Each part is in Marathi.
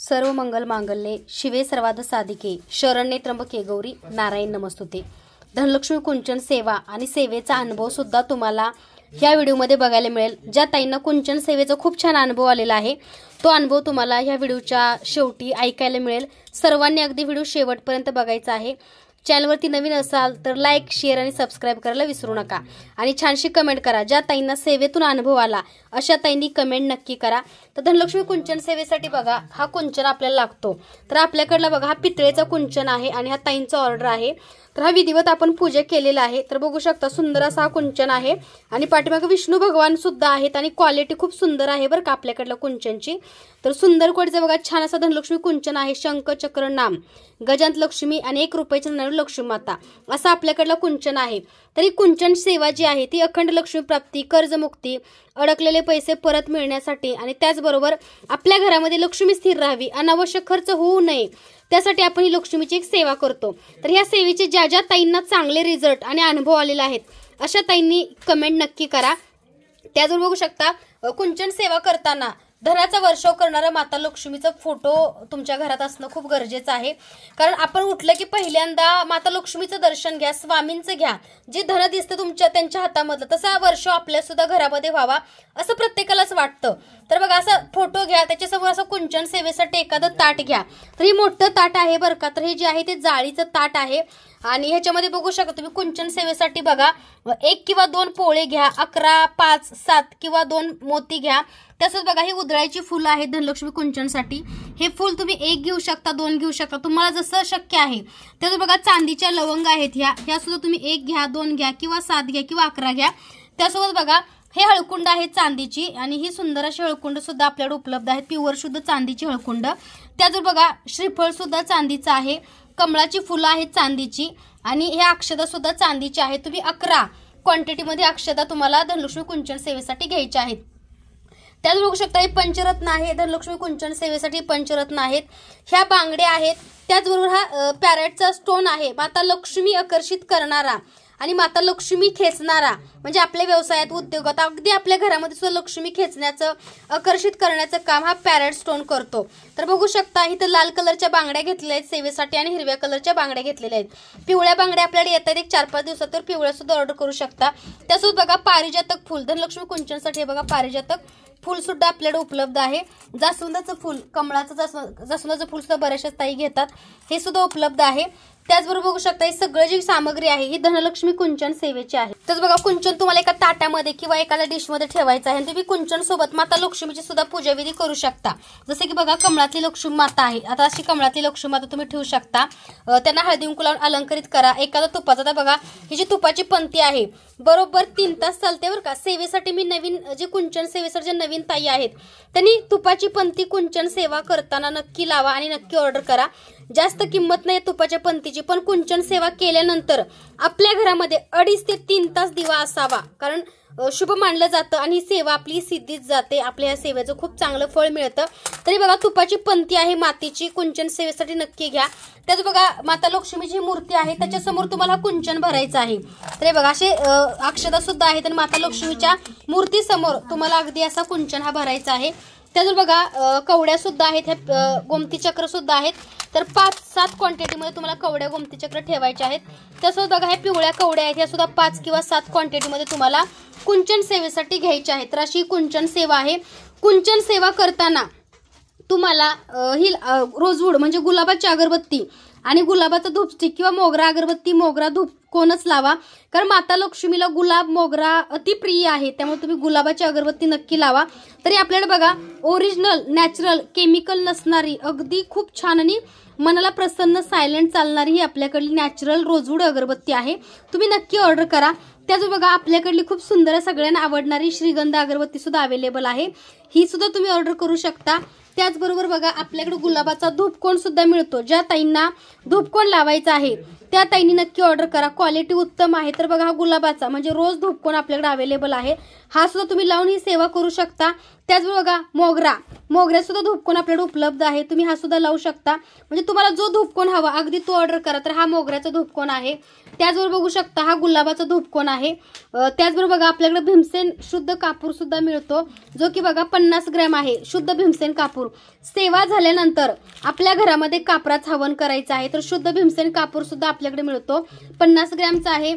सर्व मंगल मांगल्ये शिवे सर्वाद साधिके शरण्ये त्र्यंबके गौरी नारायण नमस्तुते। धनलक्ष्मी कुंचन सेवा आणि सेवेचा अनुभव सुद्धा तुम्हाला ह्या व्हिडिओमध्ये बघायला मिळेल। ज्या ताईंना कुंचन सेवेचा खूप छान अनुभव आलेला आहे तो अनुभव तुम्हाला ह्या व्हिडिओच्या शेवटी ऐकायला मिळेल। सर्वांनी अगदी व्हिडिओ शेवटपर्यंत बघायचा आहे। चॅनलवरती नवीन असाल तर लाईक शेअर आणि सबस्क्राइब करायला विसरू नका आणि छानशी कमेंट करा। ज्या ताईंना सेवेतून अनुभव आला अशा ताईंनी कमेंट नक्की करा। तर धनलक्ष्मी कुंचन सेवेसाठी बघा हा कुंचन आपल्याला लागतो। तर आपल्याकडला बघा हा पितळेचा कुंचन आहे आणि हा ताईंचा ऑर्डर आहे। तर हा विधिवत आपण पूजा केलेला आहे। तर बघू शकता सुंदर असा हा कुंचन आहे आणि पाठीमागे विष्णू भगवान सुद्धा आहेत आणि क्वालिटी खूप सुंदर आहे बरं का आपल्याकडला कुंचनची। तर सुंदर कोडीचा बघा छान असा धनलक्ष्मी कुंचन आहे। शंख चक्र नाम गजांत लक्ष्मी आणि 1 रुपयाच्या नाण्यावर लक्ष्मी माता असा आपल्याकडला कुंचन आहे। तरी कुंचन सेवा जी आहे ती अखंड लक्ष्मी प्राप्ती, कर्जमुक्ती, अडकलेले पैसे परत मिळण्यासाठी आणि त्याचबरोबर आपल्या घरामध्ये लक्ष्मी स्थिर राहावी, अनावश्यक खर्च होऊ नये त्यासाठी आपण ही लक्ष्मीची एक सेवा करतो। तर ह्या सेवेचे ज्या ज्या ताईंना चांगले रिझल्ट आणि अनुभव आलेले आहेत अशा ताईंनी कमेंट नक्की करा। त्याचबरोबर बघू शकता कुंचन सेवा करताना धनाचा वर्षाव करणारा माता लक्ष्मीचा फोटो तुमच्या घरात असणं खूप गरजेचं आहे। कारण आपण उठलं की पहिल्यांदा माता लक्ष्मीचं दर्शन घ्या, स्वामींचं घ्या, जे धन दिसतं तुमच्या त्यांच्या हातामधलं तसा वर्षाव आपल्या सुद्धा घरामध्ये व्हावा असं प्रत्येकालाच वाटतं। तर बघा असा फोटो घ्या, त्याच्यासमोर असं कुंचन सेवेसाठी एखादं ताट घ्या। तर हे मोठं ताट आहे बरं का। तर हे जे आहे ते जाळीचं ताट आहे आणि ह्याच्यामध्ये बघू शकता तुम्ही कुंचन सेवेसाठी बघा 1 किंवा 2 पोळे घ्या, 11, 5, 7 किंवा 2 मोती घ्या। तसंच बघा ही उधळायची फुलं आहेत धनलक्ष्मी कुंचनसाठी। हे फुल तुम्ही 1 घेऊ शकता, 2 घेऊ शकता, तुम्हाला जसं शक्य आहे। त्याचं बघा चांदीच्या लवंग आहेत ह्या सुद्धा तुम्ही 1 घ्या, 2 घ्या किंवा 7 घ्या किंवा 11 घ्या। त्यासोबत बघा हे हळकुंड आहे चांदीची आणि ही सुंदर अशी हळकुंड सुद्धा आपल्याकडे उपलब्ध आहेत, प्युअर शुद्ध चांदीची हळकुंड। त्याचबरोबर बघा श्रीफळ सुद्धा चांदीचं आहे, कमळाची फुलं आहेत चांदीची आणि हे अक्षता सुद्धा चांदीची आहे। तुम्ही 11 क्वांटिटीमध्ये अक्षता तुम्हाला धनलक्ष्मी कुंचन सेवेसाठी घ्यायच्या आहेत। त्याच बघू शकता हे पंचरत्न आहे धनलक्ष्मी कुंचन सेवेसाठी पंचरत्न आहेत। ह्या बांगड्या आहेत। त्याचबरोबर हा पॅरेटचा स्टोन आहे, माता लक्ष्मी आकर्षित करणारा आणि माता लक्ष्मी खेचणारा, म्हणजे आपल्या व्यवसायात उद्योगात अगदी आपल्या घरामध्ये सुद्धा लक्ष्मी खेचण्याचं आकर्षित करण्याचं काम हा पॅरेट स्टोन करतो। तर बघू शकता इथं लाल कलरच्या बांगड्या घेतलेल्या आहेत सेवेसाठी आणि हिरव्या कलरच्या बांगड्या घेतलेल्या आहेत। पिवळ्या बांगड्या आपल्याला येतात एक 4-5 दिवसात, तर पिवळ्या सुद्धा ऑर्डर करू शकता। त्यासोबत बघा पारिजातक फुल धनलक्ष्मी कुंचनसाठी हे बघा पारिजातक फुल सुद्धा आपल्याकडे उपलब्ध आहे। जास्वंदाचं फुल, कमळाचं जास्वंदाचं फुल सुद्धा बऱ्याचशा ताई घेतात, हे सुद्धा उपलब्ध आहे। त्याचबरोबर बघू शकता ही सगळी जी सामग्री आहे ही धनलक्ष्मी कुंचन सेवेची आहे। तर बघा कुंचन तुम्हाला एका ताटामध्ये किंवा एखाद्या डिशमध्ये ठेवायचं आहे। तुम्ही कुंचन सोबत माता लक्ष्मीची सुद्धा पूजाविधी करू शकता। जसे की बघा कमळातली लक्ष्मी माता आहे, आता अशी कमळातली लक्ष्मी माता तुम्ही ठेवू शकता। त्यांना हळदी कुंकू लावून अलंकारित करा। एखादा तुपाचा, आता बघा ही जी तुपाची पंथी आहे बरोबर 3 तास चालते बरं का। सेवेसाठी मी नवीन जे कुंचन सेवेसाठी जे नवीन ताई आहेत त्यांनी तुपाची पंथी कुंचन सेवा करताना नक्की लावा आणि नक्की ऑर्डर करा। जास्त किंमत नाही तुपाच्या पंथीची, पण कुंचन सेवा केल्यानंतर आपल्या घरामध्ये 2.5 ते 3 तास दिवा असावा, कारण शुभ मानलं जातं आणि ही सेवा आपली सिद्धीत जाते। आपल्या या सेवेचं खूप चांगलं फळ मिळतं। तरी बघा तुपाची पंथी आहे मातीची, कुंचन सेवेसाठी नक्की घ्या। त्याच बघा माता लक्ष्मीची मूर्ती आहे, त्याच्यासमोर तुम्हाला कुंचन भरायचं आहे। तर बघा असे अक्षता सुद्धा आहेत आणि माता लक्ष्मीच्या मूर्ती समोर तुम्हाला अगदी असा कुंचन हा भरायचा आहे। त्याचबरोबर बघा कवड्या सुद्धा आहेत, ह्या गोमती चक्र सुद्धा आहेत। तर 5-7 क्वांटिटीमध्ये तुम्हाला कवड्या गोमती चक्र ठेवायचे आहेत। त्यासोबत बघा ह्या पिवळ्या कवड्या आहेत, ह्या सुद्धा 5 किंवा 7 क्वांटिटीमध्ये तुम्हाला कुंचन सेवेसाठी घ्यायच्या आहेत। तर अशी कुंचन सेवा आहे। कुंचन सेवा करताना तुम्हाला ही रोजवूड म्हणजे गुलाबाची अगरबत्ती आणि गुलाबाचा धूपस्टिक किंवा मोगरा अगरबत्ती, मोगरा धूप कोणच लावा, कारण माता लक्ष्मीला गुलाब मोगरा अतिप्रिय आहे, त्यामुळे तुम्ही गुलाबाची अगरबत्ती नक्की लावा। तरी आपल्याला बघा ओरिजिनल नॅचरल केमिकल नसणारी अगदी खूप छान आणि मनाला प्रसन्न सायलेंट चालणारी ही आपल्याकडली नॅचरल रोजवूड अगरबत्ती आहे, तुम्ही नक्की ऑर्डर करा। त्याच बघा आपल्याकडली खूप सुंदर सगळ्यांना आवडणारी श्रीगंध अगरबत्ती सुद्धा अवेलेबल आहे, ही सुद्धा तुम्ही ऑर्डर करू शकता। त्याचबरोबर बघा आपल्याकडे गुलाबाचा धूपकोण सुद्धा मिळतो। ज्या ताईंना धूपकोण लावायचा आहे त्या ताईंनी नक्की ऑर्डर करा, क्वालिटी उत्तम आहे। तर बघा हा गुलाबाचा म्हणजे रोज धूपकोण आपल्याकडे अवेलेबल आहे। हा सुद्धा तुम्ही लावून ही सेवा करू शकता। त्याचबरोबर बघा मोगरा सुद्धा धूपकोन आपल्याकडे उपलब्ध आहे, तुम्ही हा सुद्धा लावू शकता। म्हणजे तुम्हाला जो धूपकोन हवा अगदी तो ऑर्डर करा। तर हा मोगऱ्याचा धूपकोन आहे। त्याचबरोबर बघू शकता हा गुलाबाचा धूपकोन आहे। त्याचबरोबर बघा आपल्याकडे भीमसेन शुद्ध कापूर सुद्धा मिळतो, जो की बघा 50 ग्रॅम आहे शुद्ध भीमसेन कापूर। सेवा झाल्यानंतर आपल्या घरामध्ये कापराचं हवन करायचं आहे, तर शुद्ध भीमसेन कापूर सुद्धा आपल्याकडे मिळतो। 50 ग्रॅमचा आहे,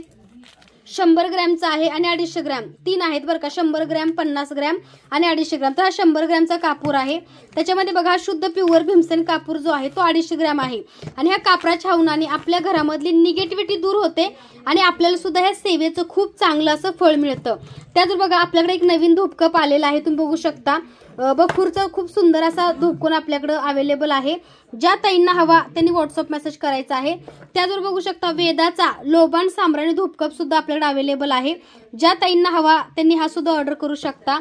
100 ग्रॅमचा आहे आणि 250 ग्रॅम, 3 आहेत बरं का, 100 ग्रॅम, 50 ग्रॅम आणि 250 ग्रॅम। तर हा 100 ग्रॅमचा कापूर आहे। त्याच्यामध्ये बघा शुद्ध प्युअर भीमसेन कापूर जो आहे तो 250 ग्रॅम आहे। आणि ह्या कापराच्या हवनाने आपल्या घरामधली निगेटिव्हिटी दूर होते आणि आपल्याला सुद्धा ह्या सेवेचं खूप चांगलं असं फळ मिळतं। त्याचबरोबर बघा आपल्याकडे एक नवीन धूपकप आलेला आहे, तुम्ही बघू शकता। बखूरचा खूप सुंदर असा धूपकोन आपल्याकडे अवेलेबल आहे। ज्या ताईंना हवा त्यांनी व्हॉट्सअप मेसेज करायचा आहे। त्याचबरोबर बघू शकता वेदाचा लोबान साम्राणी धूपकप सुद्धा आपल्याकडे अवेलेबल आहे। ज्या ताईंना हवा त्यांनी हा सुद्धा ऑर्डर करू शकता।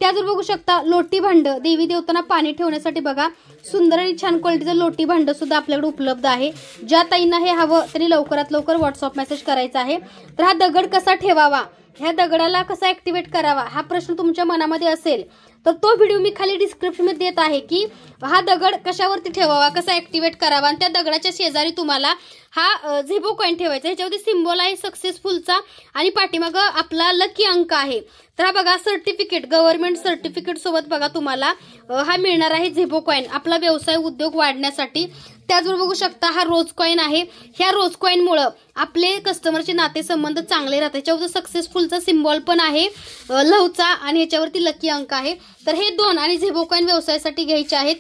त्याचबरोबर बघू शकता लोटी भांड, देवी देवतांना पाणी ठेवण्यासाठी बघा सुंदर आणि छान क्वालिटीचं लोटी भांड सुद्धा आपल्याकडे उपलब्ध आहे। ज्या ताईंना हे हवं त्यांनी लवकरात लवकर व्हॉट्सअप मेसेज करायचा आहे। तर हा दगड कसा ठेवावा, ह्या दगडाला कसा ऍक्टिव्हेट करावा हा प्रश्न तुमच्या मनामध्ये असेल तर तो व्हिडिओ मी खाली डिस्क्रिप्शन मध्ये देत आहे की हा दगड कशावरती ठेवावा, कसा ऍक्टिव्हेट करावा। आणि त्या दगडाच्या शेजारी तुम्हाला हा झेबो कॉइन ठेवायचा, ह्याच्यावरती सिम्बॉल आहे सक्सेसफुलचा आणि पाठीमागं आपला लकी अंक आहे। तर हा बघा सर्टिफिकेट, गव्हर्नमेंट सर्टिफिकेट सोबत बघा तुम्हाला हा मिळणार आहे झेबो कॉइन आपला व्यवसाय उद्योग वाढण्यासाठी। त्याचबरोबर बघू शकता हा रोज कॉइन आहे। ह्या रोज कॉइनमुळे आपले कस्टमरचे नातेसंबंध चांगले राहतात। ह्याच्यावरती सक्सेसफुलचा सिम्बॉल पण आहे लवचा आणि ह्याच्यावरती लकी अंक आहे। तर हे 2 आणि झेबो कॉइन व्यवसायासाठी घ्यायचे आहेत।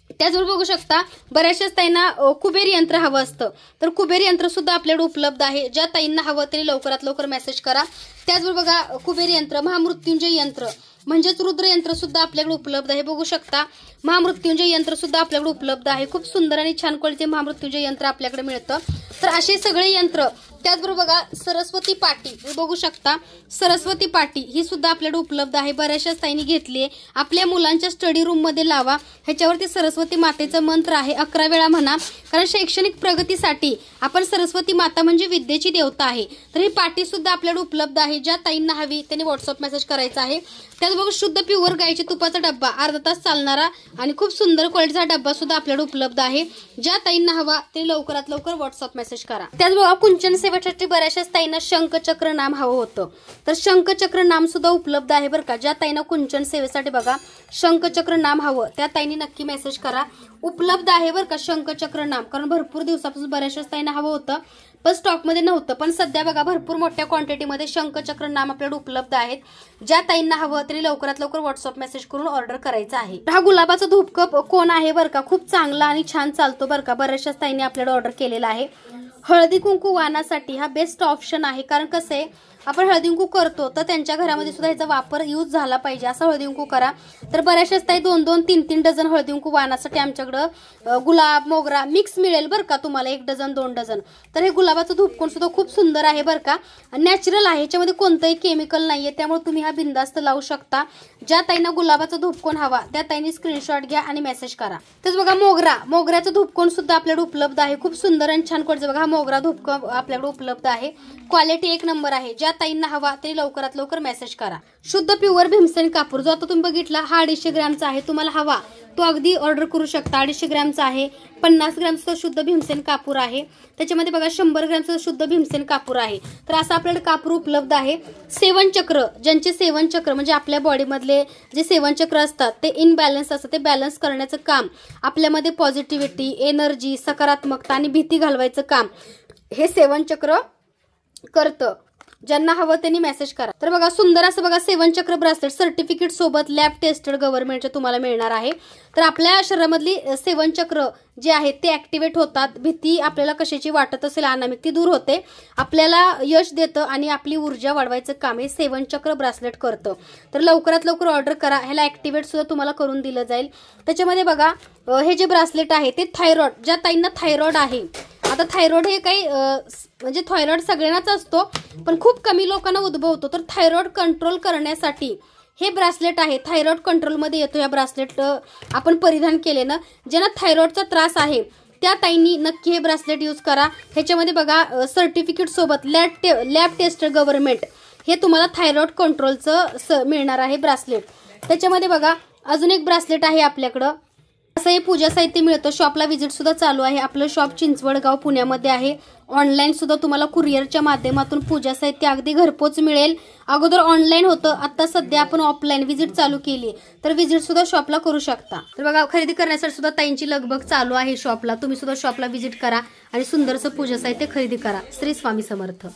त्याचबरोबर बघू शकता बऱ्याचशाच ताईंना कुबेर यंत्र हवं असतं, तर कुबेर यंत्र सुद्धा आपल्याकडे उपलब्ध आहे। ज्या ताईंना हवं त्यांनी लवकरात लवकर मेसेज करा। त्याचबरोबर बघा कुबेर यंत्र, महामृत्युंजय यंत्र म्हणजेच रुद्र यंत्र सुद्धा आपल्याकडे उपलब्ध आहे। बघू शकता महामृत्युंजय यंत्र सुद्धा आपल्याकडे उपलब्ध आहे। खूप सुंदर आणि छान क्वालिटी महामृत्युंजय यंत्र आपल्याकडे मिळतं। तर असे सगळे यंत्र, त्याचबरोबर बघा सरस्वती पाटी, बघू शकता सरस्वती पाटी ही सुद्धा आपल्याकडे उपलब्ध आहे। बऱ्याचशा ताईंनी घेतली आहे, आपल्या मुलांच्या स्टडी रूम मध्ये लावा। ह्याच्यावरती सरस्वती मातेचा मंत्र आहे, 11 वेळा म्हणा, कारण शैक्षणिक प्रगतीसाठी आपण सरस्वती माता म्हणजे विद्येची देवता आहे। तर ही पाटी सुद्धा आपल्याकडे उपलब्ध आहे। ज्या ताईंना हवी त्यांनी व्हॉट्सअप मेसेज करायचा आहे। त्याचबरोबर शुद्ध प्युअर गायची तुपाचा डब्बा, अर्धा तास चालणारा आणि खूप सुंदर क्वालिटीचा डब्बा सुद्धा आपल्याकडे उपलब्ध आहे। ज्या ताईंना हवा ते लवकरात लवकर व्हॉट्सअप मेसेज करा। त्याचबरोबर कुंचन सेवेसाठी बऱ्याचशाच ताईंना शंखचक्र नाम हवं होतं, तर शंखचक्र नाम सुद्धा उपलब्ध आहे बरं का। ज्या ताईंना कुंचन सेवेसाठी बघा शंखचक्र नाम हवं त्या ताईंनी नक्की मेसेज करा, उपलब्ध आहे बरं का शंखचक्र नाम। कारण भरपूर दिवसापासून बऱ्याचशाच ताईंना हवं होतं पण स्टॉकमध्ये नव्हतं, पण सध्या बघा भरपूर मोठ्या क्वांटिटीमध्ये शंखचक्र नाम आपल्याकडे उपलब्ध आहेत। ज्या ताईंना हवं तरी लवकरात लवकर व्हॉट्सअप मेसेज करून ऑर्डर करायचा आहे। हा गुलाबाचा धूपकप कोण आहे बरं का, खूप चांगला आणि छान चालतो बरं का। बऱ्याचशाच ताईंनी आपल्याला ऑर्डर केलेला आहे। हळदी कुंकू वाहनासाठी हा बेस्ट ऑप्शन आहे, कारण कसं आहे आपण हळदी कुंकू करतो तर त्यांच्या घरामध्ये सुद्धा याचा वापर यूज झाला पाहिजे असं हळदी कुंकू करा। तर बऱ्याचशाच ताई 2-2, 3-3 डझन हळदी कुंकू वाहनासाठी आमच्याकडं गुलाब मोगरा मिक्स मिळेल बरं का तुम्हाला, 1 डझन 2 डझन। तर हे गुलाबाचं धूपकोन सुद्धा खूप सुंदर आहे बरं का, नॅचरल आहे, ह्याच्यामध्ये कोणतंही केमिकल नाहीये, त्यामुळे तुम्ही हा बिंदास्त लावू शकता। ज्या ताईंना गुलाबाचा धूपकोन हवा त्या ताईंनी स्क्रीनशॉट घ्या आणि मेसेज करा। तसंच बघा मोगऱ्याचं धूपकोन सुद्धा आपल्याकडे उपलब्ध आहे। खूप सुंदर आणि छान क्वालिटीचं बघा हा मोगरा धूपकोन आपल्याकडे उपलब्ध आहे, क्वालिटी 1 नंबर आहे। ज्या ताईंना हवा ते लवकरात लवकर मेसेज करा। शुद्ध प्युअर भीमसेन कापूर जो आता तुम्ही बघितला हा 250 ग्रॅमचा आहे, तुम्हाला हवा तो अगदी ऑर्डर करू शकता। 250 ग्रॅमचा आहे, 50 ग्रॅमचा शुद्ध भीमसेन कापूर आहे, त्याच्यामध्ये बघा 100 ग्रॅमचा शुद्ध भीमसेन कापूर आहे। तर असं आपल्याकडे कापूर उपलब्ध आहे। सेवन चक्र, ज्यांचे सेवन चक्र म्हणजे आपल्या बॉडीमधले जे सेवन चक्र असतात ते इनबॅलन्स असतात, ते बॅलन्स करण्याचं काम, आपल्यामध्ये पॉझिटिव्हिटी, एनर्जी, सकारात्मकता आणि भीती घालवायचं काम हे सेवन चक्र करतं। ज्यांना हवं त्यांनी मेसेज करा। तर बघा सुंदर असं बघा सेवन चक्र ब्रासलेट सर्टिफिकेट सोबत लॅब टेस्टेड गव्हर्नमेंटचे तुम्हाला मिळणार आहे। तर आपल्या शरीरामधली सेवन चक्र जे आहेत ते ऍक्टिव्हेट होतात, भीती आपल्याला कशाची वाटत असेल अनामिक ती दूर होते, आपल्याला यश देतं आणि आपली ऊर्जा वाढवायचं काम हे सेवन चक्र ब्रासलेट करतं। तर लवकरात लवकर ऑर्डर करा, ह्याला ऍक्टिव्हेट सुद्धा तुम्हाला करून दिलं जाईल। त्याच्यामध्ये बघा हे जे ब्रासलेट आहे ते थायरॉइड, ज्या ताईंना थायरॉइड आहे, आता थायरॉइड हे काही म्हणजे थायरॉइड सगळ्यांनाच असतो पण खूप कमी लोकांना उद्भवतो, तर थायरॉइड कंट्रोल करण्यासाठी हे ब्रासलेट आहे, थायरॉइड कंट्रोलमध्ये येतो। या ब्रासलेट आपण परिधान केले ना, ज्यांना थायरॉइडचा त्रास आहे त्या ताईंनी नक्की हे ब्रासलेट यूज करा। ह्याच्यामध्ये बघा सर्टिफिकेट सोबत लॅब टेस्ट गव्हर्नमेंट हे तुम्हाला थायरॉइड कंट्रोलचं मिळणार आहे ब्रासलेट। त्याच्यामध्ये बघा अजून एक ब्रासलेट आहे आपल्याकडं। असं हे पूजा साहित्य मिळतं। शॉपला व्हिजिट सुद्धा चालू आहे। आपलं शॉप चिंचवडगाव पुण्यामध्ये आहे। ऑनलाईन सुद्धा तुम्हाला कुरिअरच्या माध्यमातून पूजा साहित्य अगदी घरपोच मिळेल। अगोदर ऑनलाईन होतं, आता सध्या आपण ऑफलाईन व्हिजिट चालू केली, तर व्हिजिट सुद्धा शॉपला करू शकता। तर बघा खरेदी करण्यासाठी सुद्धा ताईंची लगबग चालू आहे शॉपला। तुम्ही सुद्धा शॉपला व्हिजिट करा आणि सुंदरसं पूजा साहित्य खरेदी करा। श्री स्वामी समर्थ।